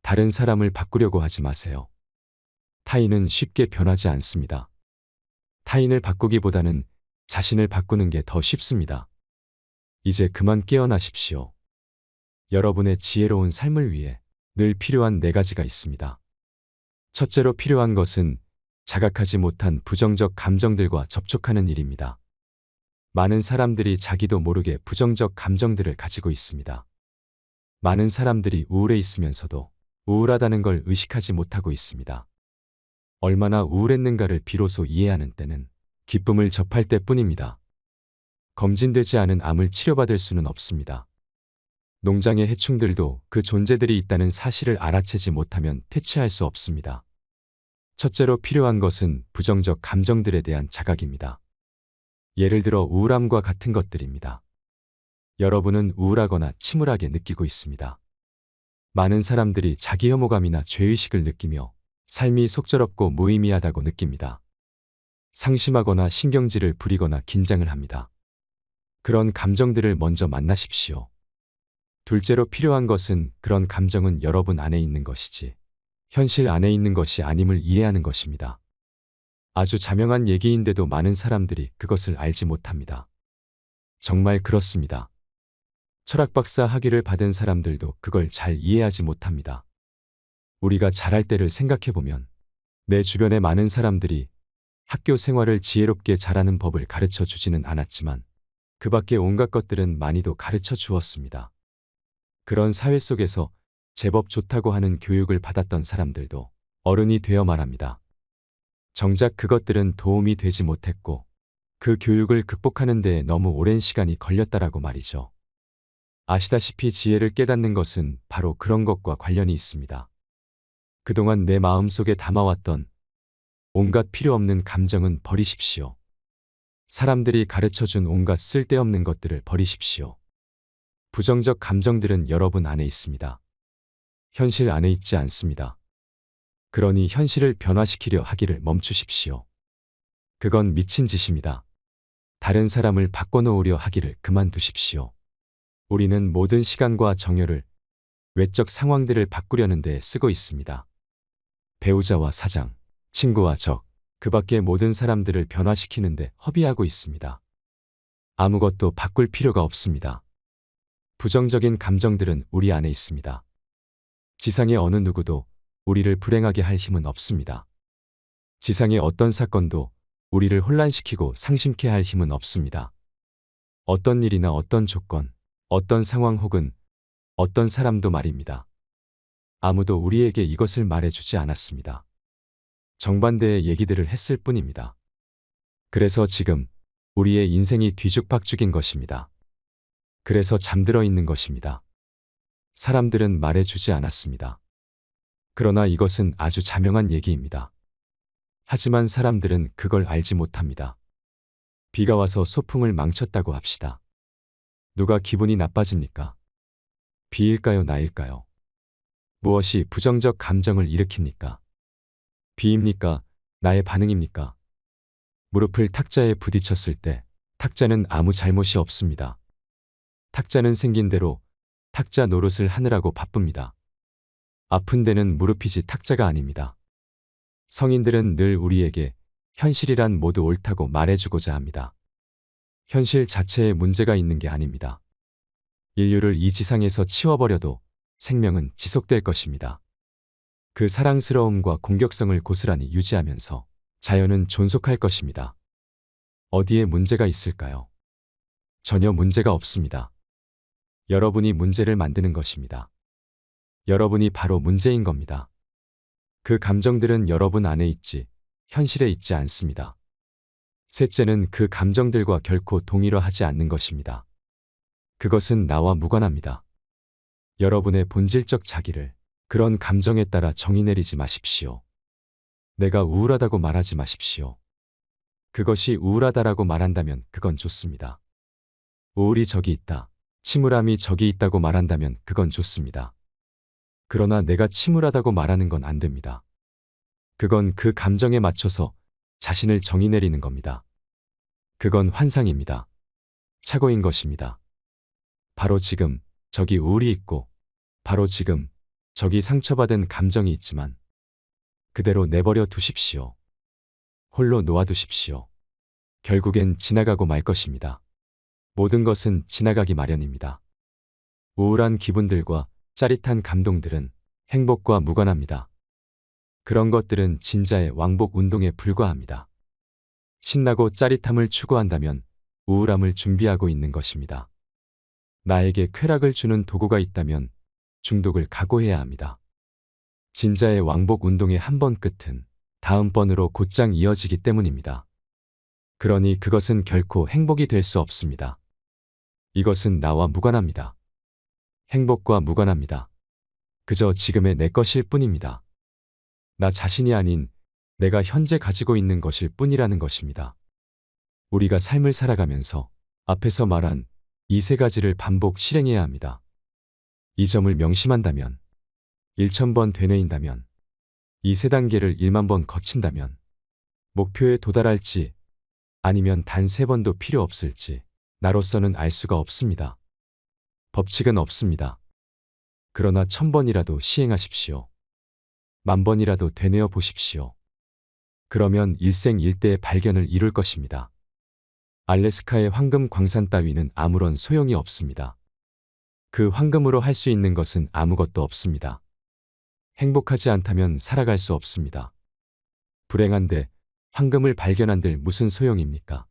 다른 사람을 바꾸려고 하지 마세요. 타인은 쉽게 변하지 않습니다. 타인을 바꾸기보다는 자신을 바꾸는 게 더 쉽습니다. 이제 그만 깨어나십시오. 여러분의 지혜로운 삶을 위해 늘 필요한 4가지가 있습니다. 첫째로 필요한 것은 자각하지 못한 부정적 감정들과 접촉하는 일입니다. 많은 사람들이 자기도 모르게 부정적 감정들을 가지고 있습니다. 많은 사람들이 우울해 있으면서도 우울하다는 걸 의식하지 못하고 있습니다. 얼마나 우울했는가를 비로소 이해하는 때는 기쁨을 접할 때뿐입니다. 검진되지 않은 암을 치료받을 수는 없습니다. 농장의 해충들도 그 존재들이 있다는 사실을 알아채지 못하면 퇴치할 수 없습니다. 첫째로 필요한 것은 부정적 감정들에 대한 자각입니다. 예를 들어 우울함과 같은 것들입니다. 여러분은 우울하거나 침울하게 느끼고 있습니다. 많은 사람들이 자기 혐오감이나 죄의식을 느끼며 삶이 속절없고 무의미하다고 느낍니다. 상심하거나 신경질을 부리거나 긴장을 합니다. 그런 감정들을 먼저 만나십시오. 둘째로 필요한 것은 그런 감정은 여러분 안에 있는 것이지 현실 안에 있는 것이 아님을 이해하는 것입니다. 아주 자명한 얘기인데도 많은 사람들이 그것을 알지 못합니다. 정말 그렇습니다. 철학 박사 학위를 받은 사람들도 그걸 잘 이해하지 못합니다. 우리가 잘할 때를 생각해보면 내 주변의 많은 사람들이 학교 생활을 지혜롭게 잘하는 법을 가르쳐 주지는 않았지만 그 밖에 온갖 것들은 많이도 가르쳐 주었습니다. 그런 사회 속에서 제법 좋다고 하는 교육을 받았던 사람들도 어른이 되어 말합니다. 정작 그것들은 도움이 되지 못했고 그 교육을 극복하는 데에 너무 오랜 시간이 걸렸다라고 말이죠. 아시다시피 지혜를 깨닫는 것은 바로 그런 것과 관련이 있습니다. 그동안 내 마음속에 담아왔던 온갖 필요 없는 감정은 버리십시오. 사람들이 가르쳐준 온갖 쓸데없는 것들을 버리십시오. 부정적 감정들은 여러분 안에 있습니다. 현실 안에 있지 않습니다. 그러니 현실을 변화시키려 하기를 멈추십시오. 그건 미친 짓입니다. 다른 사람을 바꿔놓으려 하기를 그만두십시오. 우리는 모든 시간과 정열을 외적 상황들을 바꾸려는 데 쓰고 있습니다. 배우자와 사장, 친구와 적, 그 밖의 모든 사람들을 변화시키는데 허비하고 있습니다. 아무것도 바꿀 필요가 없습니다. 부정적인 감정들은 우리 안에 있습니다. 지상의 어느 누구도 우리를 불행하게 할 힘은 없습니다. 지상의 어떤 사건도 우리를 혼란시키고 상심케 할 힘은 없습니다. 어떤 일이나 어떤 조건, 어떤 상황 혹은 어떤 사람도 말입니다. 아무도 우리에게 이것을 말해주지 않았습니다. 정반대의 얘기들을 했을 뿐입니다. 그래서 지금 우리의 인생이 뒤죽박죽인 것입니다. 그래서 잠들어 있는 것입니다. 사람들은 말해주지 않았습니다. 그러나 이것은 아주 자명한 얘기입니다. 하지만 사람들은 그걸 알지 못합니다. 비가 와서 소풍을 망쳤다고 합시다. 누가 기분이 나빠집니까? 비일까요, 나일까요? 무엇이 부정적 감정을 일으킵니까? 비입니까? 나의 반응입니까? 무릎을 탁자에 부딪혔을 때 탁자는 아무 잘못이 없습니다. 탁자는 생긴 대로 탁자 노릇을 하느라고 바쁩니다. 아픈 데는 무릎이지 탁자가 아닙니다. 성인들은 늘 우리에게 현실이란 모두 옳다고 말해주고자 합니다. 현실 자체에 문제가 있는 게 아닙니다. 인류를 이 지상에서 치워버려도 생명은 지속될 것입니다. 그 사랑스러움과 공격성을 고스란히 유지하면서 자연은 존속할 것입니다. 어디에 문제가 있을까요? 전혀 문제가 없습니다. 여러분이 문제를 만드는 것입니다. 여러분이 바로 문제인 겁니다. 그 감정들은 여러분 안에 있지 현실에 있지 않습니다. 셋째는 그 감정들과 결코 동일화하지 않는 것입니다. 그것은 나와 무관합니다. 여러분의 본질적 자기를 그런 감정에 따라 정의 내리지 마십시오. 내가 우울하다고 말하지 마십시오. 그것이 우울하다라고 말한다면 그건 좋습니다. 우울이 저기 있다, 침울함이 저기 있다고 말한다면 그건 좋습니다. 그러나 내가 침울하다고 말하는 건 안 됩니다. 그건 그 감정에 맞춰서 자신을 정의 내리는 겁니다. 그건 환상입니다. 착오인 것입니다. 바로 지금 저기 우울이 있고 바로 지금 저기 상처받은 감정이 있지만 그대로 내버려 두십시오. 홀로 놓아두십시오. 결국엔 지나가고 말 것입니다. 모든 것은 지나가기 마련입니다. 우울한 기분들과 짜릿한 감동들은 행복과 무관합니다. 그런 것들은 진짜의 왕복 운동에 불과합니다. 신나고 짜릿함을 추구한다면 우울함을 준비하고 있는 것입니다. 나에게 쾌락을 주는 도구가 있다면 중독을 각오해야 합니다. 진짜의 왕복 운동의 한 번 끝은 다음번으로 곧장 이어지기 때문입니다. 그러니 그것은 결코 행복이 될 수 없습니다. 이것은 나와 무관합니다. 행복과 무관합니다. 그저 지금의 내 것일 뿐입니다. 나 자신이 아닌 내가 현재 가지고 있는 것일 뿐이라는 것입니다. 우리가 삶을 살아가면서 앞에서 말한 이 세 가지를 반복 실행해야 합니다. 이 점을 명심한다면, 1000번 되뇌인다면, 이 세 단계를 1만 번 거친다면, 목표에 도달할지 아니면 단 3번도 필요 없을지 나로서는 알 수가 없습니다. 법칙은 없습니다. 그러나 1000번이라도 시행하십시오. 10,000번이라도 되뇌어 보십시오. 그러면 일생일대의 발견을 이룰 것입니다. 알래스카의 황금 광산 따위는 아무런 소용이 없습니다. 그 황금으로 할 수 있는 것은 아무것도 없습니다. 행복하지 않다면 살아갈 수 없습니다. 불행한데 황금을 발견한들 무슨 소용입니까?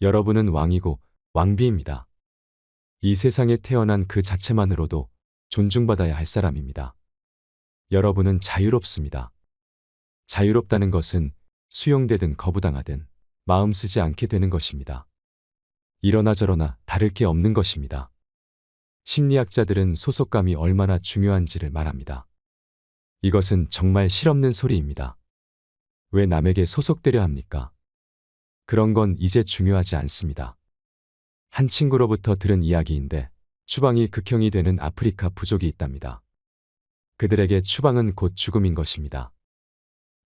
여러분은 왕이고 왕비입니다. 이 세상에 태어난 그 자체만으로도 존중받아야 할 사람입니다. 여러분은 자유롭습니다. 자유롭다는 것은 수용되든 거부당하든 마음 쓰지 않게 되는 것입니다. 이러나 저러나 다를 게 없는 것입니다. 심리학자들은 소속감이 얼마나 중요한지를 말합니다. 이것은 정말 실없는 소리입니다. 왜 남에게 소속되려 합니까? 그런 건 이제 중요하지 않습니다. 한 친구로부터 들은 이야기인데 추방이 극형이 되는 아프리카 부족이 있답니다. 그들에게 추방은 곧 죽음인 것입니다.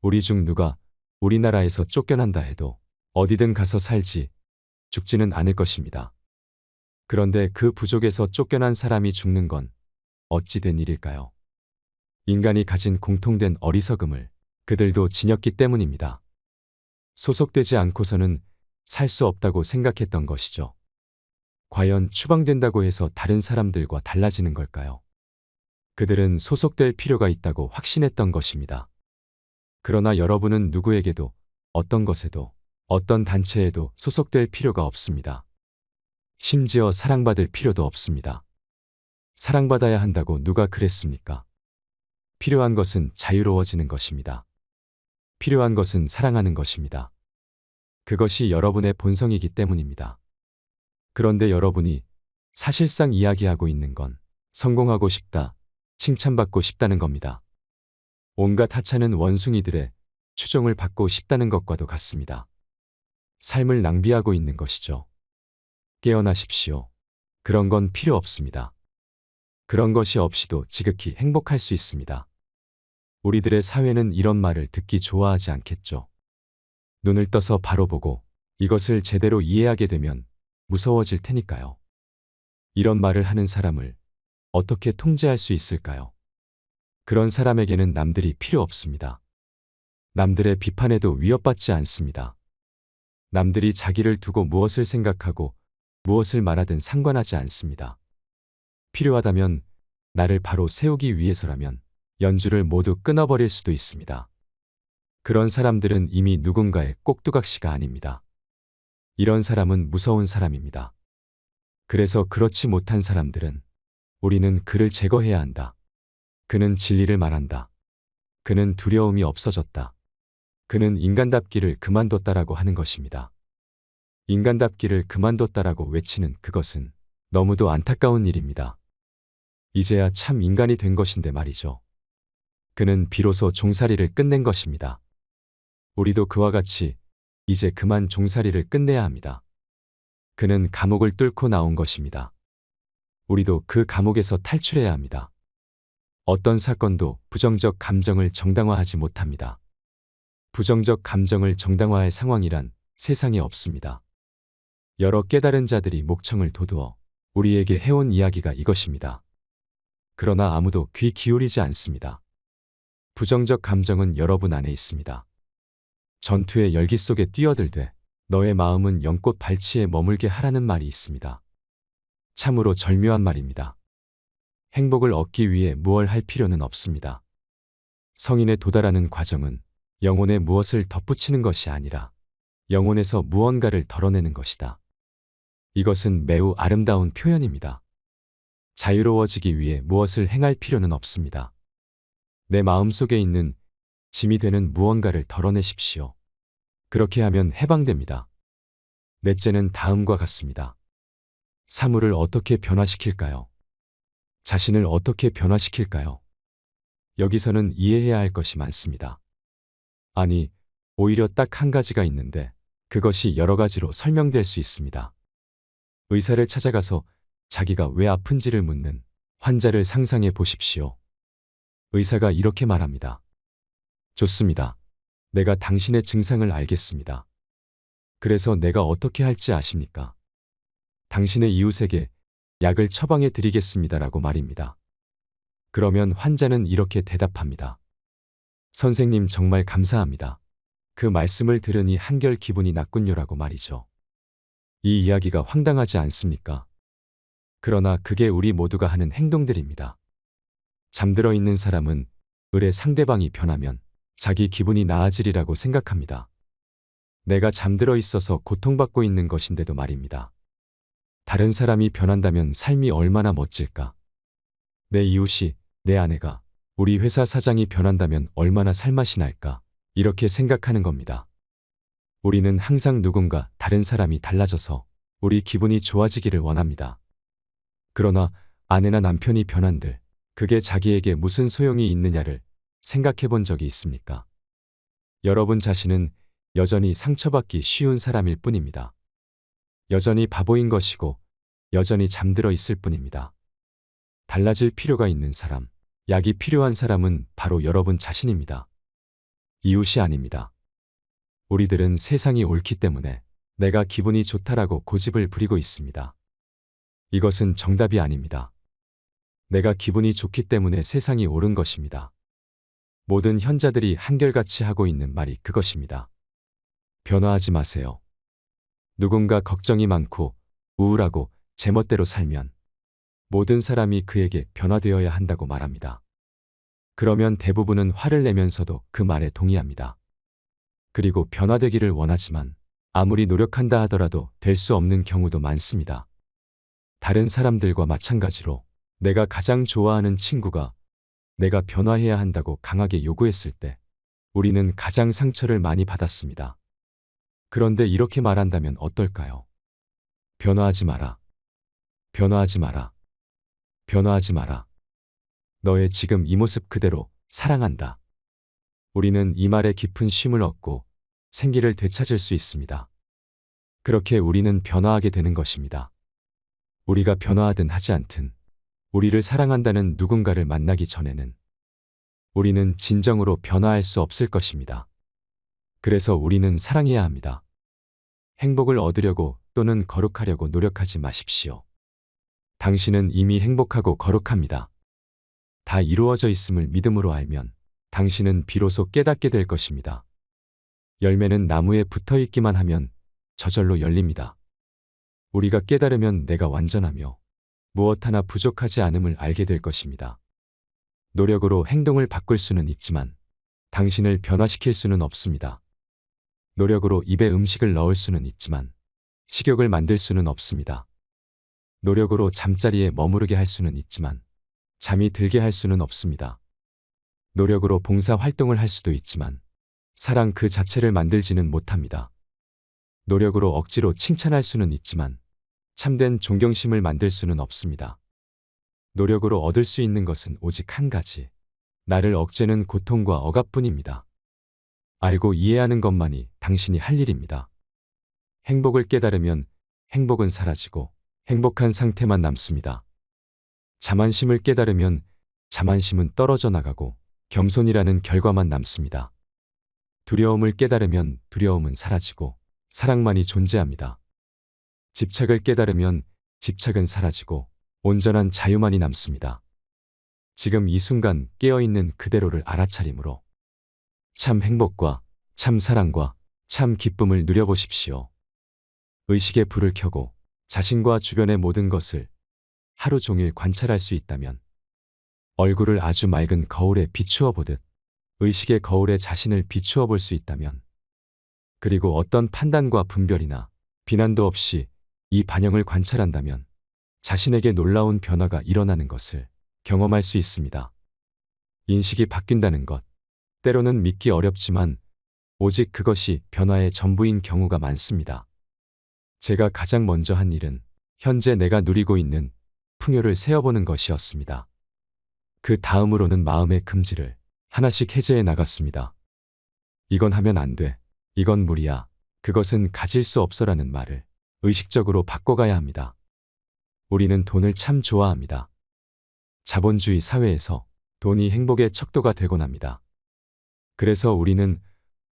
우리 중 누가 우리나라에서 쫓겨난다 해도 어디든 가서 살지 죽지는 않을 것입니다. 그런데 그 부족에서 쫓겨난 사람이 죽는 건 어찌 된 일일까요? 인간이 가진 공통된 어리석음을 그들도 지녔기 때문입니다. 소속되지 않고서는 살 수 없다고 생각했던 것이죠. 과연 추방된다고 해서 다른 사람들과 달라지는 걸까요? 그들은 소속될 필요가 있다고 확신했던 것입니다. 그러나 여러분은 누구에게도 어떤 것에도 어떤 단체에도 소속될 필요가 없습니다. 심지어 사랑받을 필요도 없습니다. 사랑받아야 한다고 누가 그랬습니까? 필요한 것은 자유로워지는 것입니다. 필요한 것은 사랑하는 것입니다. 그것이 여러분의 본성이기 때문입니다. 그런데 여러분이 사실상 이야기하고 있는 건 성공하고 싶다, 칭찬받고 싶다는 겁니다. 온갖 하찮은 원숭이들의 추종을 받고 싶다는 것과도 같습니다. 삶을 낭비하고 있는 것이죠. 깨어나십시오. 그런 건 필요 없습니다. 그런 것이 없이도 지극히 행복할 수 있습니다. 우리들의 사회는 이런 말을 듣기 좋아하지 않겠죠. 눈을 떠서 바로 보고 이것을 제대로 이해하게 되면 무서워질 테니까요. 이런 말을 하는 사람을 어떻게 통제할 수 있을까요? 그런 사람에게는 남들이 필요 없습니다. 남들의 비판에도 위협받지 않습니다. 남들이 자기를 두고 무엇을 생각하고 무엇을 말하든 상관하지 않습니다. 필요하다면 나를 바로 세우기 위해서라면 연주를 모두 끊어버릴 수도 있습니다. 그런 사람들은 이미 누군가의 꼭두각시가 아닙니다. 이런 사람은 무서운 사람입니다. 그래서 그렇지 못한 사람들은 우리는 그를 제거해야 한다. 그는 진리를 말한다. 그는 두려움이 없어졌다. 그는 인간답기를 그만뒀다라고 하는 것입니다. 인간답기를 그만뒀다라고 외치는 그것은 너무도 안타까운 일입니다. 이제야 참 인간이 된 것인데 말이죠. 그는 비로소 종살이를 끝낸 것입니다. 우리도 그와 같이 이제 그만 종살이를 끝내야 합니다. 그는 감옥을 뚫고 나온 것입니다. 우리도 그 감옥에서 탈출해야 합니다. 어떤 사건도 부정적 감정을 정당화하지 못합니다. 부정적 감정을 정당화할 상황이란 세상에 없습니다. 여러 깨달은 자들이 목청을 돋우어 우리에게 해온 이야기가 이것입니다. 그러나 아무도 귀 기울이지 않습니다. 부정적 감정은 여러분 안에 있습니다. 전투의 열기 속에 뛰어들되 너의 마음은 연꽃 발치에 머물게 하라는 말이 있습니다. 참으로 절묘한 말입니다. 행복을 얻기 위해 무얼 할 필요는 없습니다. 성인에 도달하는 과정은 영혼에 무엇을 덧붙이는 것이 아니라 영혼에서 무언가를 덜어내는 것이다. 이것은 매우 아름다운 표현입니다. 자유로워지기 위해 무엇을 행할 필요는 없습니다. 내 마음속에 있는 짐이 되는 무언가를 덜어내십시오. 그렇게 하면 해방됩니다. 넷째는 다음과 같습니다. 사물을 어떻게 변화시킬까요? 자신을 어떻게 변화시킬까요? 여기서는 이해해야 할 것이 많습니다. 아니, 오히려 딱 한 가지가 있는데 그것이 여러 가지로 설명될 수 있습니다. 의사를 찾아가서 자기가 왜 아픈지를 묻는 환자를 상상해 보십시오. 의사가 이렇게 말합니다. 좋습니다. 내가 당신의 증상을 알겠습니다. 그래서 내가 어떻게 할지 아십니까? 당신의 이웃에게 약을 처방해 드리겠습니다라고 말입니다. 그러면 환자는 이렇게 대답합니다. 선생님 정말 감사합니다. 그 말씀을 들으니 한결 기분이 났군요라고 말이죠. 이 이야기가 황당하지 않습니까? 그러나 그게 우리 모두가 하는 행동들입니다. 잠들어 있는 사람은 을의 상대방이 변하면 자기 기분이 나아지리라고 생각합니다. 내가 잠들어 있어서 고통받고 있는 것인데도 말입니다. 다른 사람이 변한다면 삶이 얼마나 멋질까? 내 이웃이, 내 아내가, 우리 회사 사장이 변한다면 얼마나 살맛이 날까? 이렇게 생각하는 겁니다. 우리는 항상 누군가 다른 사람이 달라져서 우리 기분이 좋아지기를 원합니다. 그러나 아내나 남편이 변한들 그게 자기에게 무슨 소용이 있느냐를 생각해 본 적이 있습니까? 여러분 자신은 여전히 상처받기 쉬운 사람일 뿐입니다. 여전히 바보인 것이고 여전히 잠들어 있을 뿐입니다. 달라질 필요가 있는 사람, 약이 필요한 사람은 바로 여러분 자신입니다. 이웃이 아닙니다. 우리들은 세상이 옳기 때문에 내가 기분이 좋다라고 고집을 부리고 있습니다. 이것은 정답이 아닙니다. 내가 기분이 좋기 때문에 세상이 옳은 것입니다. 모든 현자들이 한결같이 하고 있는 말이 그것입니다. 변화하지 마세요. 누군가 걱정이 많고 우울하고 제멋대로 살면 모든 사람이 그에게 변화되어야 한다고 말합니다. 그러면 대부분은 화를 내면서도 그 말에 동의합니다. 그리고 변화되기를 원하지만 아무리 노력한다 하더라도 될 수 없는 경우도 많습니다. 다른 사람들과 마찬가지로 내가 가장 좋아하는 친구가 내가 변화해야 한다고 강하게 요구했을 때 우리는 가장 상처를 많이 받았습니다. 그런데 이렇게 말한다면 어떨까요? 변화하지 마라. 변화하지 마라. 변화하지 마라. 너의 지금 이 모습 그대로 사랑한다. 우리는 이 말에 깊은 쉼을 얻고 생기를 되찾을 수 있습니다. 그렇게 우리는 변화하게 되는 것입니다. 우리가 변화하든 하지 않든 우리를 사랑한다는 누군가를 만나기 전에는 우리는 진정으로 변화할 수 없을 것입니다. 그래서 우리는 사랑해야 합니다. 행복을 얻으려고 또는 거룩하려고 노력하지 마십시오. 당신은 이미 행복하고 거룩합니다. 다 이루어져 있음을 믿음으로 알면 당신은 비로소 깨닫게 될 것입니다. 열매는 나무에 붙어 있기만 하면 저절로 열립니다. 우리가 깨달으면 내가 완전하며 무엇 하나 부족하지 않음을 알게 될 것입니다. 노력으로 행동을 바꿀 수는 있지만 당신을 변화시킬 수는 없습니다. 노력으로 입에 음식을 넣을 수는 있지만 식욕을 만들 수는 없습니다. 노력으로 잠자리에 머무르게 할 수는 있지만 잠이 들게 할 수는 없습니다. 노력으로 봉사 활동을 할 수도 있지만 사랑 그 자체를 만들지는 못합니다. 노력으로 억지로 칭찬할 수는 있지만 참된 존경심을 만들 수는 없습니다. 노력으로 얻을 수 있는 것은 오직 한 가지, 나를 억제는 고통과 억압뿐입니다. 알고 이해하는 것만이 당신이 할 일입니다. 행복을 깨달으면 행복은 사라지고 행복한 상태만 남습니다. 자만심을 깨달으면 자만심은 떨어져 나가고 겸손이라는 결과만 남습니다. 두려움을 깨달으면 두려움은 사라지고 사랑만이 존재합니다. 집착을 깨달으면 집착은 사라지고 온전한 자유만이 남습니다. 지금 이 순간 깨어있는 그대로를 알아차림으로 참 행복과 참 사랑과 참 기쁨을 누려보십시오. 의식의 불을 켜고 자신과 주변의 모든 것을 하루 종일 관찰할 수 있다면 얼굴을 아주 맑은 거울에 비추어 보듯 의식의 거울에 자신을 비추어 볼 수 있다면 그리고 어떤 판단과 분별이나 비난도 없이 이 반영을 관찰한다면 자신에게 놀라운 변화가 일어나는 것을 경험할 수 있습니다. 인식이 바뀐다는 것, 때로는 믿기 어렵지만 오직 그것이 변화의 전부인 경우가 많습니다. 제가 가장 먼저 한 일은 현재 내가 누리고 있는 풍요를 세어보는 것이었습니다. 그 다음으로는 마음의 금지를 하나씩 해제해 나갔습니다. 이건 하면 안 돼. 이건 무리야. 그것은 가질 수 없어라는 말을 의식적으로 바꿔가야 합니다. 우리는 돈을 참 좋아합니다. 자본주의 사회에서 돈이 행복의 척도가 되곤 합니다. 그래서 우리는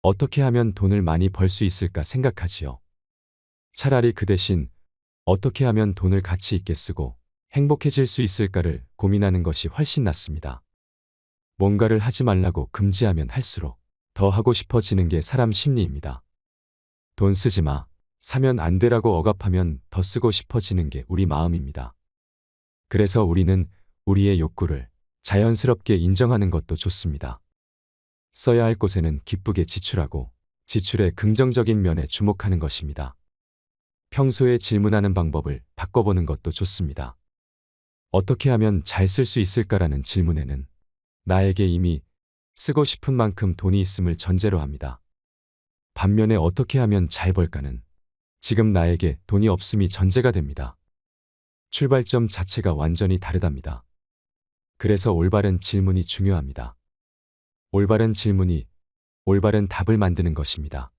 어떻게 하면 돈을 많이 벌 수 있을까 생각하지요. 차라리 그 대신 어떻게 하면 돈을 가치 있게 쓰고 행복해질 수 있을까를 고민하는 것이 훨씬 낫습니다. 뭔가를 하지 말라고 금지하면 할수록 더 하고 싶어지는 게 사람 심리입니다. 돈 쓰지 마, 사면 안 되라고 억압하면 더 쓰고 싶어지는 게 우리 마음입니다. 그래서 우리는 우리의 욕구를 자연스럽게 인정하는 것도 좋습니다. 써야 할 곳에는 기쁘게 지출하고 지출의 긍정적인 면에 주목하는 것입니다. 평소에 질문하는 방법을 바꿔보는 것도 좋습니다. 어떻게 하면 잘 쓸 수 있을까라는 질문에는 나에게 이미 쓰고 싶은 만큼 돈이 있음을 전제로 합니다. 반면에 어떻게 하면 잘 벌까는 지금 나에게 돈이 없음이 전제가 됩니다. 출발점 자체가 완전히 다르답니다. 그래서 올바른 질문이 중요합니다. 올바른 질문이 올바른 답을 만드는 것입니다.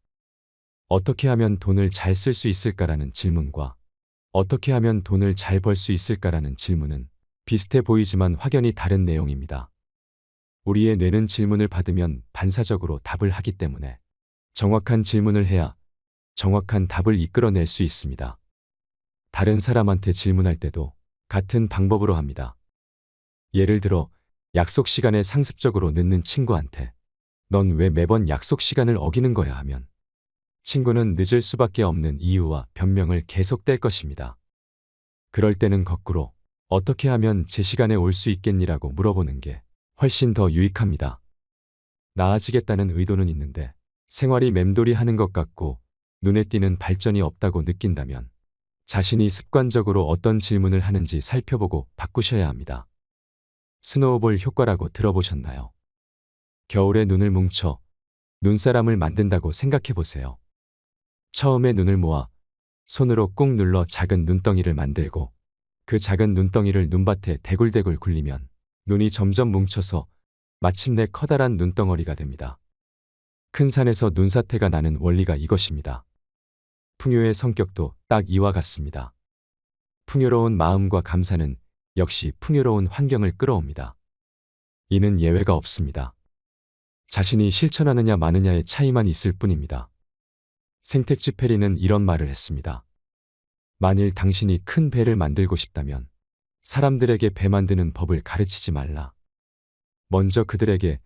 어떻게 하면 돈을 잘 쓸 수 있을까라는 질문과 어떻게 하면 돈을 잘 벌 수 있을까라는 질문은 비슷해 보이지만 확연히 다른 내용입니다. 우리의 뇌는 질문을 받으면 반사적으로 답을 하기 때문에 정확한 질문을 해야 정확한 답을 이끌어낼 수 있습니다. 다른 사람한테 질문할 때도 같은 방법으로 합니다. 예를 들어 약속 시간에 상습적으로 늦는 친구한테 넌 왜 매번 약속 시간을 어기는 거야 하면 친구는 늦을 수밖에 없는 이유와 변명을 계속 댈 것입니다. 그럴 때는 거꾸로 어떻게 하면 제 시간에 올 수 있겠니라고 물어보는 게 훨씬 더 유익합니다. 나아지겠다는 의도는 있는데 생활이 맴돌이 하는 것 같고 눈에 띄는 발전이 없다고 느낀다면 자신이 습관적으로 어떤 질문을 하는지 살펴보고 바꾸셔야 합니다. 스노우볼 효과라고 들어보셨나요? 겨울에 눈을 뭉쳐 눈사람을 만든다고 생각해 보세요. 처음에 눈을 모아 손으로 꾹 눌러 작은 눈덩이를 만들고 그 작은 눈덩이를 눈밭에 대굴대굴 굴리면 눈이 점점 뭉쳐서 마침내 커다란 눈덩어리가 됩니다. 큰 산에서 눈사태가 나는 원리가 이것입니다. 풍요의 성격도 딱 이와 같습니다. 풍요로운 마음과 감사는 역시 풍요로운 환경을 끌어옵니다. 이는 예외가 없습니다. 자신이 실천하느냐 마느냐의 차이만 있을 뿐입니다. 생텍쥐페리는 이런 말을 했습니다. 만일 당신이 큰 배를 만들고 싶다면 사람들에게 배 만드는 법을 가르치지 말라. 먼저 그들에게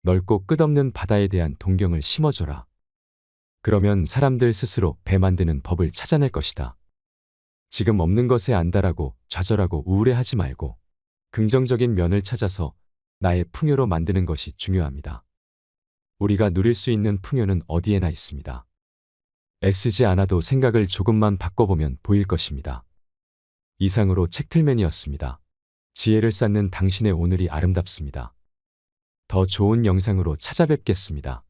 넓고 끝없는 바다에 대한 동경을 심어줘라. 그러면 사람들 스스로 배 만드는 법을 찾아낼 것이다. 지금 없는 것에 안달하고 좌절하고 우울해하지 말고 긍정적인 면을 찾아서 나의 풍요로 만드는 것이 중요합니다. 우리가 누릴 수 있는 풍요는 어디에나 있습니다. 애쓰지 않아도 생각을 조금만 바꿔보면 보일 것입니다. 이상으로 책틀맨이었습니다. 지혜를 쌓는 당신의 오늘이 아름답습니다. 더 좋은 영상으로 찾아뵙겠습니다.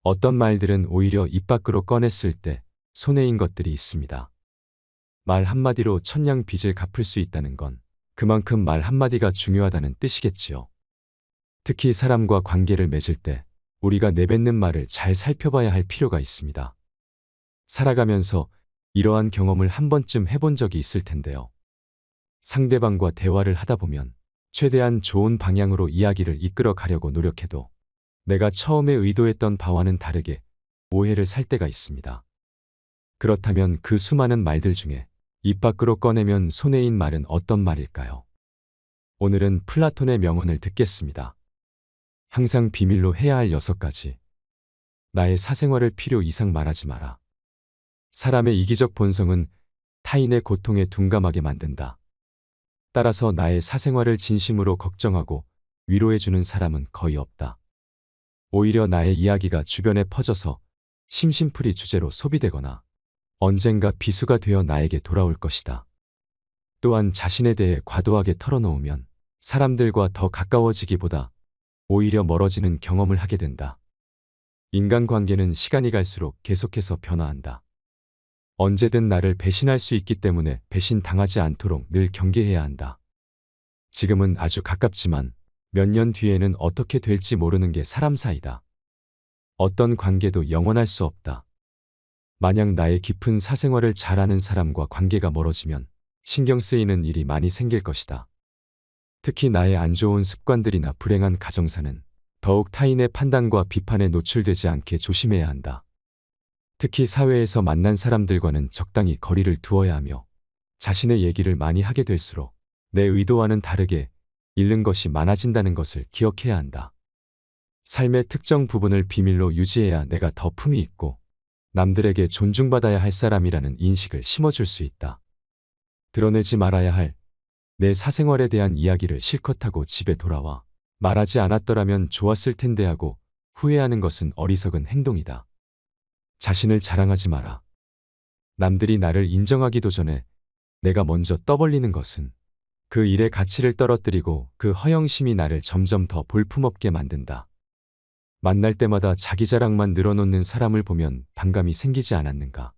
어떤 말들은 오히려 입 밖으로 꺼냈을 때 손해인 것들이 있습니다. 말 한마디로 천냥 빚을 갚을 수 있다는 건 그만큼 말 한마디가 중요하다는 뜻이겠지요. 특히 사람과 관계를 맺을 때 우리가 내뱉는 말을 잘 살펴봐야 할 필요가 있습니다. 살아가면서 이러한 경험을 한 번쯤 해본 적이 있을 텐데요. 상대방과 대화를 하다 보면 최대한 좋은 방향으로 이야기를 이끌어 가려고 노력해도 내가 처음에 의도했던 바와는 다르게 오해를 살 때가 있습니다. 그렇다면 그 수많은 말들 중에 입 밖으로 꺼내면 손해인 말은 어떤 말일까요? 오늘은 플라톤의 명언을 듣겠습니다. 항상 비밀로 해야 할 6가지. 나의 사생활을 필요 이상 말하지 마라. 사람의 이기적 본성은 타인의 고통에 둔감하게 만든다. 따라서 나의 사생활을 진심으로 걱정하고 위로해주는 사람은 거의 없다. 오히려 나의 이야기가 주변에 퍼져서 심심풀이 주제로 소비되거나 언젠가 비수가 되어 나에게 돌아올 것이다. 또한 자신에 대해 과도하게 털어놓으면 사람들과 더 가까워지기보다 오히려 멀어지는 경험을 하게 된다. 인간관계는 시간이 갈수록 계속해서 변화한다. 언제든 나를 배신할 수 있기 때문에 배신당하지 않도록 늘 경계해야 한다. 지금은 아주 가깝지만 몇 년 뒤에는 어떻게 될지 모르는 게 사람 사이다. 어떤 관계도 영원할 수 없다. 만약 나의 깊은 사생활을 잘 아는 사람과 관계가 멀어지면 신경 쓰이는 일이 많이 생길 것이다. 특히 나의 안 좋은 습관들이나 불행한 가정사는 더욱 타인의 판단과 비판에 노출되지 않게 조심해야 한다. 특히 사회에서 만난 사람들과는 적당히 거리를 두어야 하며 자신의 얘기를 많이 하게 될수록 내 의도와는 다르게 잃는 것이 많아진다는 것을 기억해야 한다. 삶의 특정 부분을 비밀로 유지해야 내가 더 품이 있고 남들에게 존중받아야 할 사람이라는 인식을 심어줄 수 있다. 드러내지 말아야 할 내 사생활에 대한 이야기를 실컷 하고 집에 돌아와 말하지 않았더라면 좋았을 텐데 하고 후회하는 것은 어리석은 행동이다. 자신을 자랑하지 마라. 남들이 나를 인정하기도 전에 내가 먼저 떠벌리는 것은 그 일의 가치를 떨어뜨리고 그 허영심이 나를 점점 더 볼품없게 만든다. 만날 때마다 자기 자랑만 늘어놓는 사람을 보면 반감이 생기지 않았는가.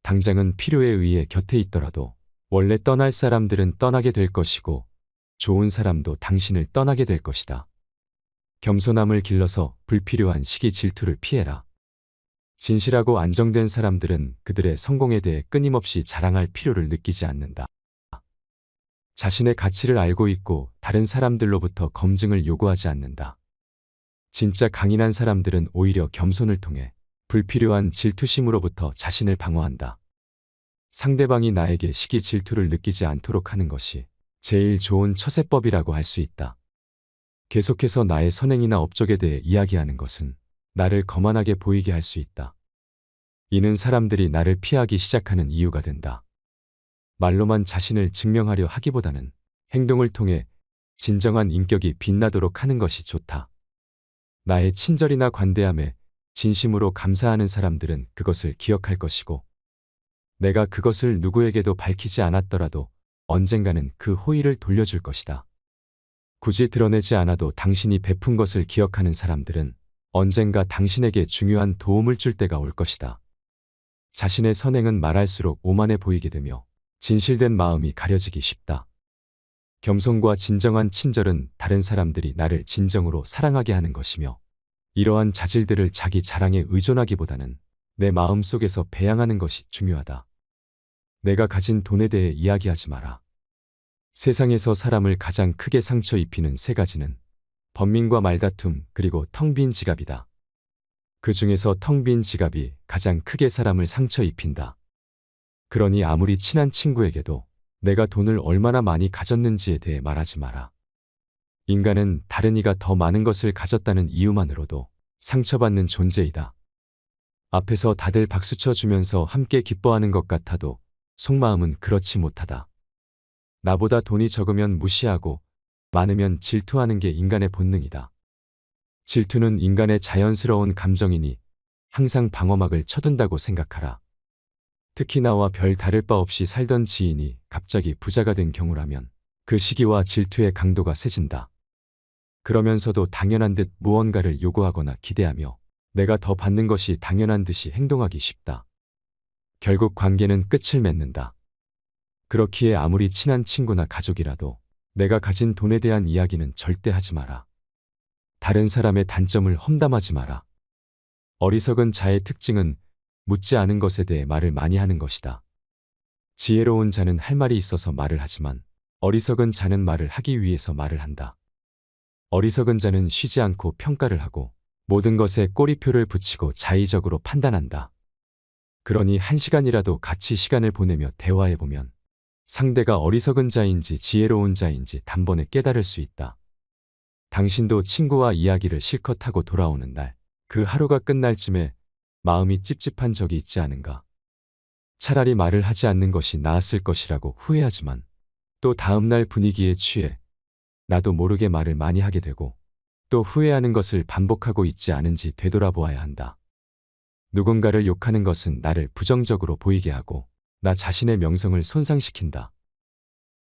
당장은 필요에 의해 곁에 있더라도 원래 떠날 사람들은 떠나게 될 것이고 좋은 사람도 당신을 떠나게 될 것이다. 겸손함을 길러서 불필요한 시기 질투를 피해라. 진실하고 안정된 사람들은 그들의 성공에 대해 끊임없이 자랑할 필요를 느끼지 않는다. 자신의 가치를 알고 있고 다른 사람들로부터 검증을 요구하지 않는다. 진짜 강인한 사람들은 오히려 겸손을 통해 불필요한 질투심으로부터 자신을 방어한다. 상대방이 나에게 시기 질투를 느끼지 않도록 하는 것이 제일 좋은 처세법이라고 할 수 있다. 계속해서 나의 선행이나 업적에 대해 이야기하는 것은 나를 거만하게 보이게 할 수 있다. 이는 사람들이 나를 피하기 시작하는 이유가 된다. 말로만 자신을 증명하려 하기보다는 행동을 통해 진정한 인격이 빛나도록 하는 것이 좋다. 나의 친절이나 관대함에 진심으로 감사하는 사람들은 그것을 기억할 것이고 내가 그것을 누구에게도 밝히지 않았더라도 언젠가는 그 호의를 돌려줄 것이다. 굳이 드러내지 않아도 당신이 베푼 것을 기억하는 사람들은 언젠가 당신에게 중요한 도움을 줄 때가 올 것이다. 자신의 선행은 말할수록 오만해 보이게 되며 진실된 마음이 가려지기 쉽다. 겸손과 진정한 친절은 다른 사람들이 나를 진정으로 사랑하게 하는 것이며 이러한 자질들을 자기 자랑에 의존하기보다는 내 마음 속에서 배양하는 것이 중요하다. 내가 가진 돈에 대해 이야기하지 마라. 세상에서 사람을 가장 크게 상처 입히는 3가지는 번민과 말다툼 그리고 텅 빈 지갑이다. 그 중에서 텅 빈 지갑이 가장 크게 사람을 상처 입힌다. 그러니 아무리 친한 친구에게도 내가 돈을 얼마나 많이 가졌는지에 대해 말하지 마라. 인간은 다른 이가 더 많은 것을 가졌다는 이유만으로도 상처받는 존재이다. 앞에서 다들 박수쳐 주면서 함께 기뻐하는 것 같아도 속마음은 그렇지 못하다. 나보다 돈이 적으면 무시하고 많으면 질투하는 게 인간의 본능이다. 질투는 인간의 자연스러운 감정이니 항상 방어막을 쳐둔다고 생각하라. 특히 나와 별 다를 바 없이 살던 지인이 갑자기 부자가 된 경우라면 그 시기와 질투의 강도가 세진다. 그러면서도 당연한 듯 무언가를 요구하거나 기대하며 내가 더 받는 것이 당연한 듯이 행동하기 쉽다. 결국 관계는 끝을 맺는다. 그렇기에 아무리 친한 친구나 가족이라도 내가 가진 돈에 대한 이야기는 절대 하지 마라. 다른 사람의 단점을 험담하지 마라. 어리석은 자의 특징은 묻지 않은 것에 대해 말을 많이 하는 것이다. 지혜로운 자는 할 말이 있어서 말을 하지만 어리석은 자는 말을 하기 위해서 말을 한다. 어리석은 자는 쉬지 않고 평가를 하고 모든 것에 꼬리표를 붙이고 자의적으로 판단한다. 그러니 1시간이라도 같이 시간을 보내며 대화해보면 상대가 어리석은 자인지 지혜로운 자인지 단번에 깨달을 수 있다. 당신도 친구와 이야기를 실컷 하고 돌아오는 날, 그 하루가 끝날 쯤에 마음이 찝찝한 적이 있지 않은가. 차라리 말을 하지 않는 것이 나았을 것이라고 후회하지만 또 다음날 분위기에 취해 나도 모르게 말을 많이 하게 되고 또 후회하는 것을 반복하고 있지 않은지 되돌아보아야 한다. 누군가를 욕하는 것은 나를 부정적으로 보이게 하고 나 자신의 명성을 손상시킨다.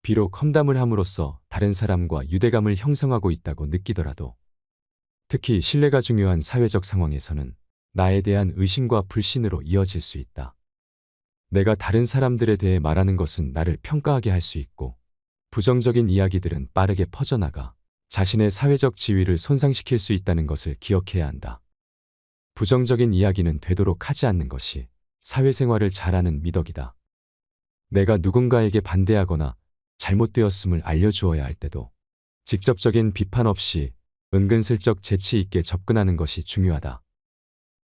비록 험담을 함으로써 다른 사람과 유대감을 형성하고 있다고 느끼더라도 특히 신뢰가 중요한 사회적 상황에서는 나에 대한 의심과 불신으로 이어질 수 있다. 내가 다른 사람들에 대해 말하는 것은 나를 평가하게 할 수 있고 부정적인 이야기들은 빠르게 퍼져나가 자신의 사회적 지위를 손상시킬 수 있다는 것을 기억해야 한다. 부정적인 이야기는 되도록 하지 않는 것이 사회생활을 잘하는 미덕이다. 내가 누군가에게 반대하거나 잘못되었음을 알려주어야 할 때도 직접적인 비판 없이 은근슬쩍 재치 있게 접근하는 것이 중요하다.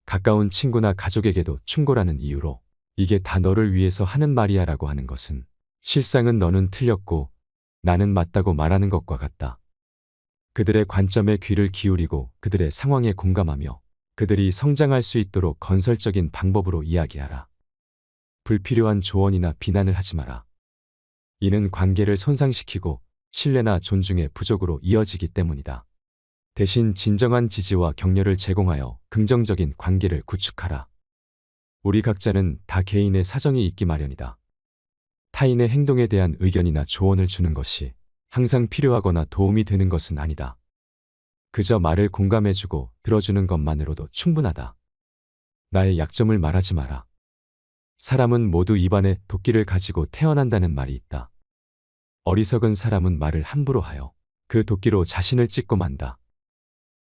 가까운 친구나 가족에게도 충고라는 이유로 이게 다 너를 위해서 하는 말이야 라고 하는 것은 실상은 너는 틀렸고 나는 맞다고 말하는 것과 같다. 그들의 관점에 귀를 기울이고 그들의 상황에 공감하며 그들이 성장할 수 있도록 건설적인 방법으로 이야기하라. 불필요한 조언이나 비난을 하지 마라. 이는 관계를 손상시키고 신뢰나 존중의 부족으로 이어지기 때문이다. 대신 진정한 지지와 격려를 제공하여 긍정적인 관계를 구축하라. 우리 각자는 다 개인의 사정이 있기 마련이다. 타인의 행동에 대한 의견이나 조언을 주는 것이 항상 필요하거나 도움이 되는 것은 아니다. 그저 말을 공감해주고 들어주는 것만으로도 충분하다. 나의 약점을 말하지 마라. 사람은 모두 입안에 도끼를 가지고 태어난다는 말이 있다. 어리석은 사람은 말을 함부로 하여 그 도끼로 자신을 찢고 만다.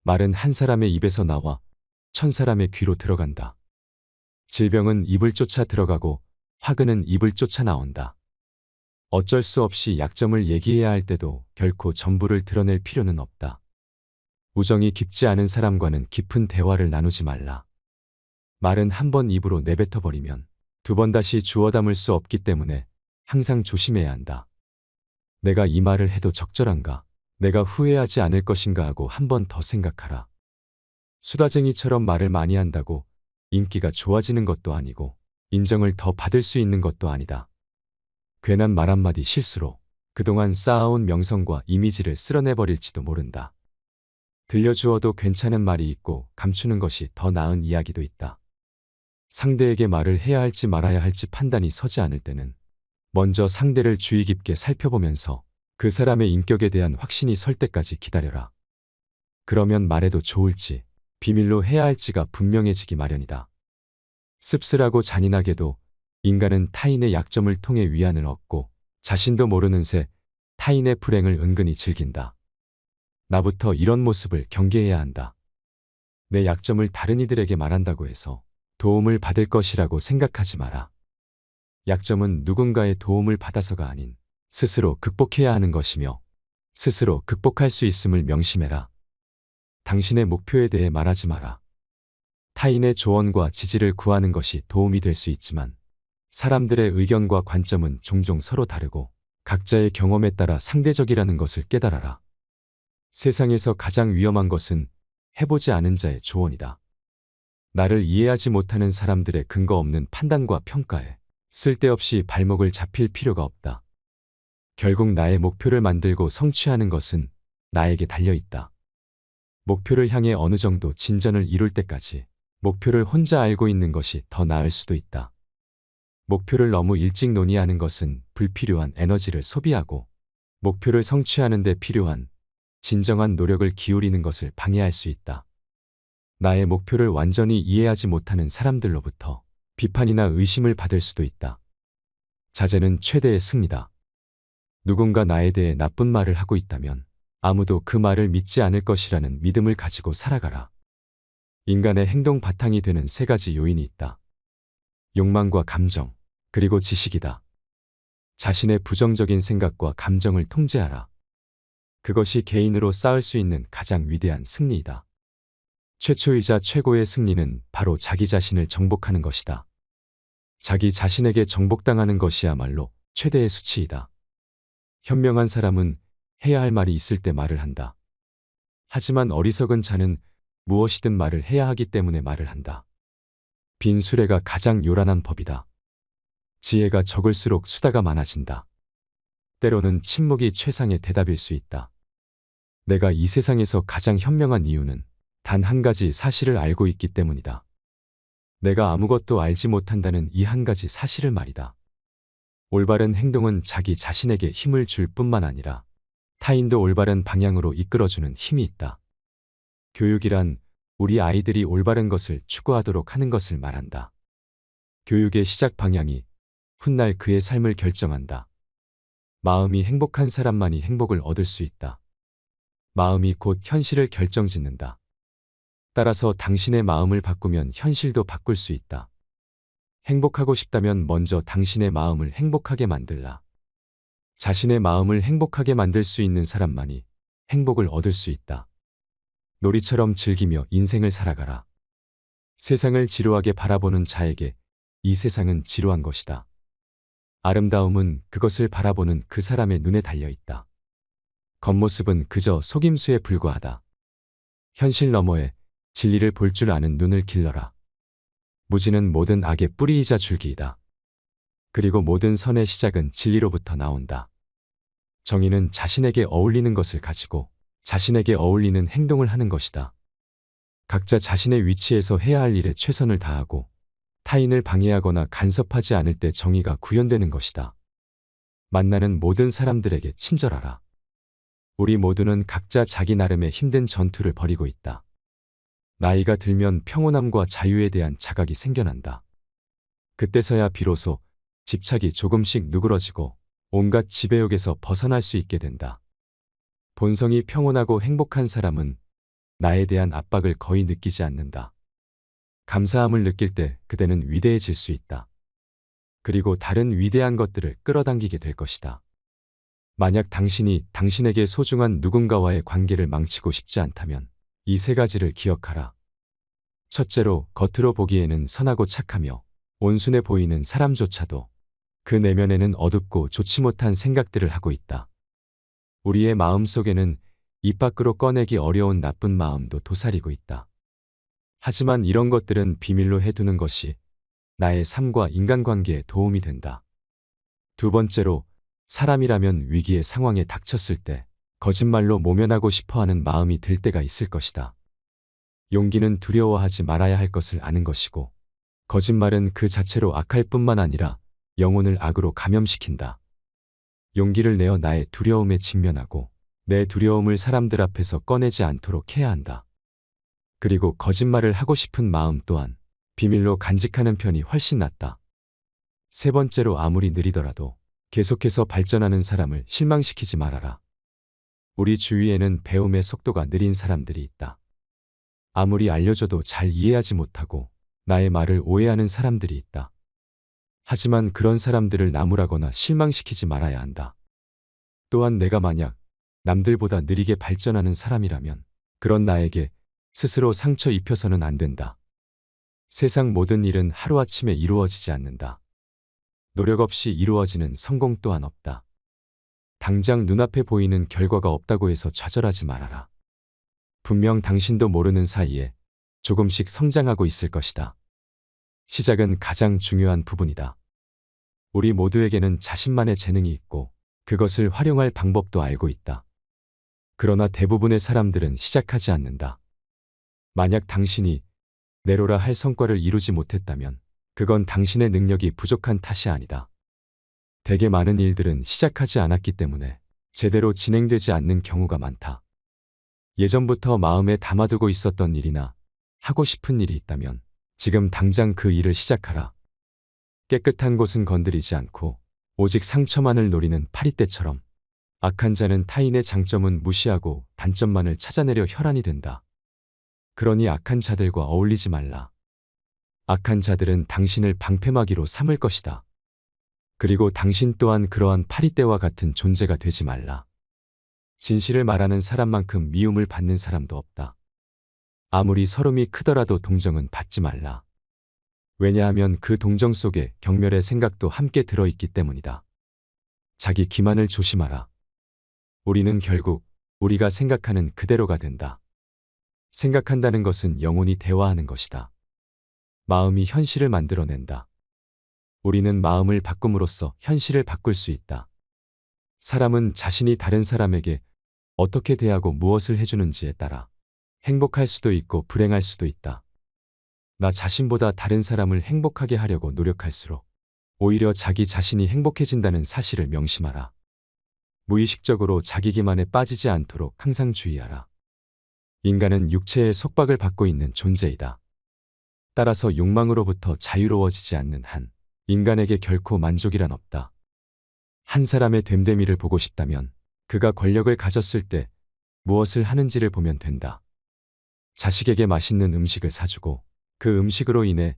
말은 한 사람의 입에서 나와 1000사람의 귀로 들어간다. 질병은 입을 쫓아 들어가고 화근은 입을 쫓아 나온다. 어쩔 수 없이 약점을 얘기해야 할 때도 결코 전부를 드러낼 필요는 없다. 우정이 깊지 않은 사람과는 깊은 대화를 나누지 말라. 말은 한 번 입으로 내뱉어버리면 두 번 다시 주워 담을 수 없기 때문에 항상 조심해야 한다. 내가 이 말을 해도 적절한가? 내가 후회하지 않을 것인가 하고 한 번 더 생각하라. 수다쟁이처럼 말을 많이 한다고 인기가 좋아지는 것도 아니고 인정을 더 받을 수 있는 것도 아니다. 괜한 말 한마디 실수로 그동안 쌓아온 명성과 이미지를 쓸어내버릴지도 모른다. 들려주어도 괜찮은 말이 있고 감추는 것이 더 나은 이야기도 있다. 상대에게 말을 해야 할지 말아야 할지 판단이 서지 않을 때는 먼저 상대를 주의 깊게 살펴보면서 그 사람의 인격에 대한 확신이 설 때까지 기다려라. 그러면 말해도 좋을지 비밀로 해야 할지가 분명해지기 마련이다. 씁쓸하고 잔인하게도 인간은 타인의 약점을 통해 위안을 얻고 자신도 모르는 새 타인의 불행을 은근히 즐긴다. 나부터 이런 모습을 경계해야 한다. 내 약점을 다른 이들에게 말한다고 해서 도움을 받을 것이라고 생각하지 마라. 약점은 누군가의 도움을 받아서가 아닌 스스로 극복해야 하는 것이며 스스로 극복할 수 있음을 명심해라. 당신의 목표에 대해 말하지 마라. 타인의 조언과 지지를 구하는 것이 도움이 될 수 있지만 사람들의 의견과 관점은 종종 서로 다르고 각자의 경험에 따라 상대적이라는 것을 깨달아라. 세상에서 가장 위험한 것은 해보지 않은 자의 조언이다. 나를 이해하지 못하는 사람들의 근거 없는 판단과 평가에 쓸데없이 발목을 잡힐 필요가 없다. 결국 나의 목표를 만들고 성취하는 것은 나에게 달려있다. 목표를 향해 어느 정도 진전을 이룰 때까지 목표를 혼자 알고 있는 것이 더 나을 수도 있다. 목표를 너무 일찍 논의하는 것은 불필요한 에너지를 소비하고 목표를 성취하는 데 필요한 진정한 노력을 기울이는 것을 방해할 수 있다. 나의 목표를 완전히 이해하지 못하는 사람들로부터 비판이나 의심을 받을 수도 있다. 자제는 최대의 승리다. 누군가 나에 대해 나쁜 말을 하고 있다면 아무도 그 말을 믿지 않을 것이라는 믿음을 가지고 살아가라. 인간의 행동 바탕이 되는 세 가지 요인이 있다. 욕망과 감정, 그리고 지식이다. 자신의 부정적인 생각과 감정을 통제하라. 그것이 개인으로 쌓을 수 있는 가장 위대한 승리이다. 최초이자 최고의 승리는 바로 자기 자신을 정복하는 것이다. 자기 자신에게 정복당하는 것이야말로 최대의 수치이다. 현명한 사람은 해야 할 말이 있을 때 말을 한다. 하지만 어리석은 자는 무엇이든 말을 해야 하기 때문에 말을 한다. 빈 수레가 가장 요란한 법이다. 지혜가 적을수록 수다가 많아진다. 때로는 침묵이 최상의 대답일 수 있다. 내가 이 세상에서 가장 현명한 이유는 단 한 가지 사실을 알고 있기 때문이다. 내가 아무것도 알지 못한다는 이 한 가지 사실을 말이다. 올바른 행동은 자기 자신에게 힘을 줄 뿐만 아니라 타인도 올바른 방향으로 이끌어주는 힘이 있다. 교육이란 우리 아이들이 올바른 것을 추구하도록 하는 것을 말한다. 교육의 시작 방향이 훗날 그의 삶을 결정한다. 마음이 행복한 사람만이 행복을 얻을 수 있다. 마음이 곧 현실을 결정짓는다. 따라서 당신의 마음을 바꾸면 현실도 바꿀 수 있다. 행복하고 싶다면 먼저 당신의 마음을 행복하게 만들라. 자신의 마음을 행복하게 만들 수 있는 사람만이 행복을 얻을 수 있다. 놀이처럼 즐기며 인생을 살아가라. 세상을 지루하게 바라보는 자에게 이 세상은 지루한 것이다. 아름다움은 그것을 바라보는 그 사람의 눈에 달려 있다. 겉모습은 그저 속임수에 불과하다. 현실 너머에 진리를 볼 줄 아는 눈을 길러라. 무지는 모든 악의 뿌리이자 줄기이다. 그리고 모든 선의 시작은 진리로부터 나온다. 정의는 자신에게 어울리는 것을 가지고 자신에게 어울리는 행동을 하는 것이다. 각자 자신의 위치에서 해야 할 일에 최선을 다하고 타인을 방해하거나 간섭하지 않을 때 정의가 구현되는 것이다. 만나는 모든 사람들에게 친절하라. 우리 모두는 각자 자기 나름의 힘든 전투를 벌이고 있다. 나이가 들면 평온함과 자유에 대한 자각이 생겨난다. 그때서야 비로소 집착이 조금씩 누그러지고 온갖 지배욕에서 벗어날 수 있게 된다. 본성이 평온하고 행복한 사람은 나에 대한 압박을 거의 느끼지 않는다. 감사함을 느낄 때 그대는 위대해질 수 있다. 그리고 다른 위대한 것들을 끌어당기게 될 것이다. 만약 당신이 당신에게 소중한 누군가와의 관계를 망치고 싶지 않다면 이 세 가지를 기억하라. 첫째로, 겉으로 보기에는 선하고 착하며 온순해 보이는 사람조차도 그 내면에는 어둡고 좋지 못한 생각들을 하고 있다. 우리의 마음 속에는 입 밖으로 꺼내기 어려운 나쁜 마음도 도사리고 있다. 하지만 이런 것들은 비밀로 해두는 것이 나의 삶과 인간관계에 도움이 된다. 두 번째로, 사람이라면 위기의 상황에 닥쳤을 때 거짓말로 모면하고 싶어하는 마음이 들 때가 있을 것이다. 용기는 두려워하지 말아야 할 것을 아는 것이고, 거짓말은 그 자체로 악할 뿐만 아니라 영혼을 악으로 감염시킨다. 용기를 내어 나의 두려움에 직면하고 내 두려움을 사람들 앞에서 꺼내지 않도록 해야 한다. 그리고 거짓말을 하고 싶은 마음 또한 비밀로 간직하는 편이 훨씬 낫다. 세 번째로, 아무리 느리더라도 계속해서 발전하는 사람을 실망시키지 말아라. 우리 주위에는 배움의 속도가 느린 사람들이 있다. 아무리 알려줘도 잘 이해하지 못하고 나의 말을 오해하는 사람들이 있다. 하지만 그런 사람들을 나무라거나 실망시키지 말아야 한다. 또한 내가 만약 남들보다 느리게 발전하는 사람이라면 그런 나에게 스스로 상처 입혀서는 안 된다. 세상 모든 일은 하루아침에 이루어지지 않는다. 노력 없이 이루어지는 성공 또한 없다. 당장 눈앞에 보이는 결과가 없다고 해서 좌절하지 말아라. 분명 당신도 모르는 사이에 조금씩 성장하고 있을 것이다. 시작은 가장 중요한 부분이다. 우리 모두에게는 자신만의 재능이 있고 그것을 활용할 방법도 알고 있다. 그러나 대부분의 사람들은 시작하지 않는다. 만약 당신이 내로라 할 성과를 이루지 못했다면 그건 당신의 능력이 부족한 탓이 아니다. 대개 많은 일들은 시작하지 않았기 때문에 제대로 진행되지 않는 경우가 많다. 예전부터 마음에 담아두고 있었던 일이나 하고 싶은 일이 있다면 지금 당장 그 일을 시작하라. 깨끗한 곳은 건드리지 않고 오직 상처만을 노리는 파리떼처럼 악한 자는 타인의 장점은 무시하고 단점만을 찾아내려 혈안이 된다. 그러니 악한 자들과 어울리지 말라. 악한 자들은 당신을 방패막이로 삼을 것이다. 그리고 당신 또한 그러한 파리떼와 같은 존재가 되지 말라. 진실을 말하는 사람만큼 미움을 받는 사람도 없다. 아무리 서름이 크더라도 동정은 받지 말라. 왜냐하면 그 동정 속에 경멸의 생각도 함께 들어있기 때문이다. 자기 기만을 조심하라. 우리는 결국 우리가 생각하는 그대로가 된다. 생각한다는 것은 영혼이 대화하는 것이다. 마음이 현실을 만들어낸다. 우리는 마음을 바꿈으로써 현실을 바꿀 수 있다. 사람은 자신이 다른 사람에게 어떻게 대하고 무엇을 해주는지에 따라 행복할 수도 있고 불행할 수도 있다. 나 자신보다 다른 사람을 행복하게 하려고 노력할수록 오히려 자기 자신이 행복해진다는 사실을 명심하라. 무의식적으로 자기 기만에 빠지지 않도록 항상 주의하라. 인간은 육체의 속박을 받고 있는 존재이다. 따라서 욕망으로부터 자유로워지지 않는 한 인간에게 결코 만족이란 없다. 한 사람의 됨됨이를 보고 싶다면 그가 권력을 가졌을 때 무엇을 하는지를 보면 된다. 자식에게 맛있는 음식을 사주고 그 음식으로 인해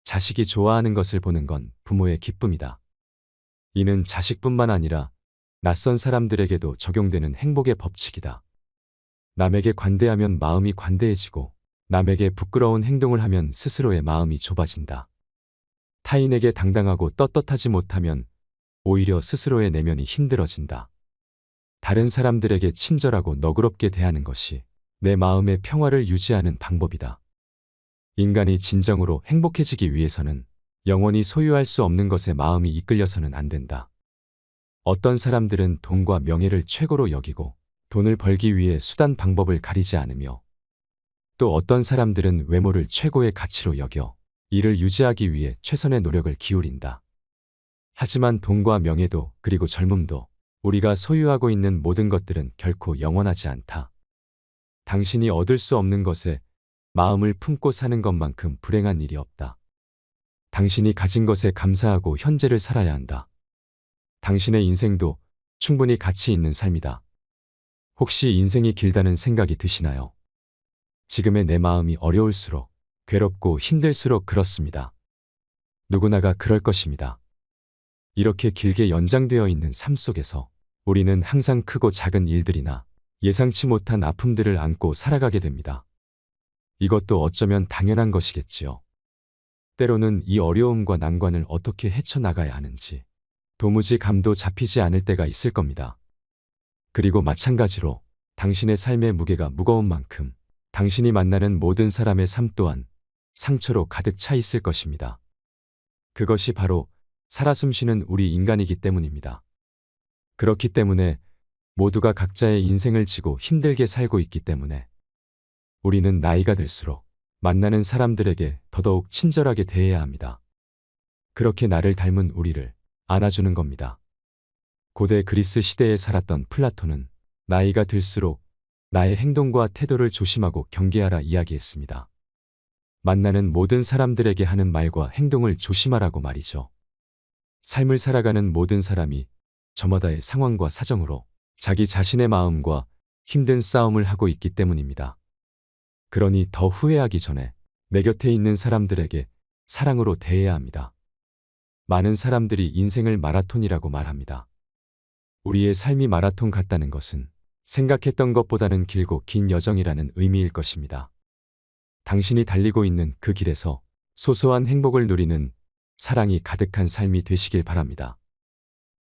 자식이 좋아하는 것을 보는 건 부모의 기쁨이다. 이는 자식뿐만 아니라 낯선 사람들에게도 적용되는 행복의 법칙이다. 남에게 관대하면 마음이 관대해지고 남에게 부끄러운 행동을 하면 스스로의 마음이 좁아진다. 타인에게 당당하고 떳떳하지 못하면 오히려 스스로의 내면이 힘들어진다. 다른 사람들에게 친절하고 너그럽게 대하는 것이 내 마음의 평화를 유지하는 방법이다. 인간이 진정으로 행복해지기 위해서는 영원히 소유할 수 없는 것에 마음이 이끌려서는 안 된다. 어떤 사람들은 돈과 명예를 최고로 여기고 돈을 벌기 위해 수단 방법을 가리지 않으며 또 어떤 사람들은 외모를 최고의 가치로 여겨 이를 유지하기 위해 최선의 노력을 기울인다. 하지만 돈과 명예도 그리고 젊음도 우리가 소유하고 있는 모든 것들은 결코 영원하지 않다. 당신이 얻을 수 없는 것에 마음을 품고 사는 것만큼 불행한 일이 없다. 당신이 가진 것에 감사하고 현재를 살아야 한다. 당신의 인생도 충분히 가치 있는 삶이다. 혹시 인생이 길다는 생각이 드시나요? 지금의 내 마음이 어려울수록 괴롭고 힘들수록 그렇습니다. 누구나가 그럴 것입니다. 이렇게 길게 연장되어 있는 삶 속에서 우리는 항상 크고 작은 일들이나 예상치 못한 아픔들을 안고 살아가게 됩니다. 이것도 어쩌면 당연한 것이겠지요. 때로는 이 어려움과 난관을 어떻게 헤쳐나가야 하는지 도무지 감도 잡히지 않을 때가 있을 겁니다. 그리고 마찬가지로 당신의 삶의 무게가 무거운 만큼 당신이 만나는 모든 사람의 삶 또한 상처로 가득 차 있을 것입니다. 그것이 바로 살아 숨쉬는 우리 인간이기 때문입니다. 그렇기 때문에 모두가 각자의 인생을 지고 힘들게 살고 있기 때문에 우리는 나이가 들수록 만나는 사람들에게 더더욱 친절하게 대해야 합니다. 그렇게 나를 닮은 우리를 안아주는 겁니다. 고대 그리스 시대에 살았던 플라톤은 나이가 들수록 나의 행동과 태도를 조심하고 경계하라 이야기했습니다. 만나는 모든 사람들에게 하는 말과 행동을 조심하라고 말이죠. 삶을 살아가는 모든 사람이 저마다의 상황과 사정으로 자기 자신의 마음과 힘든 싸움을 하고 있기 때문입니다. 그러니 더 후회하기 전에 내 곁에 있는 사람들에게 사랑으로 대해야 합니다. 많은 사람들이 인생을 마라톤이라고 말합니다. 우리의 삶이 마라톤 같다는 것은 생각했던 것보다는 길고 긴 여정이라는 의미일 것입니다. 당신이 달리고 있는 그 길에서 소소한 행복을 누리는 사랑이 가득한 삶이 되시길 바랍니다.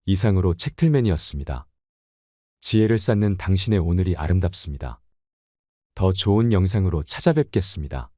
이상으로 책틀맨이었습니다. 지혜를 쌓는 당신의 오늘이 아름답습니다. 더 좋은 영상으로 찾아뵙겠습니다.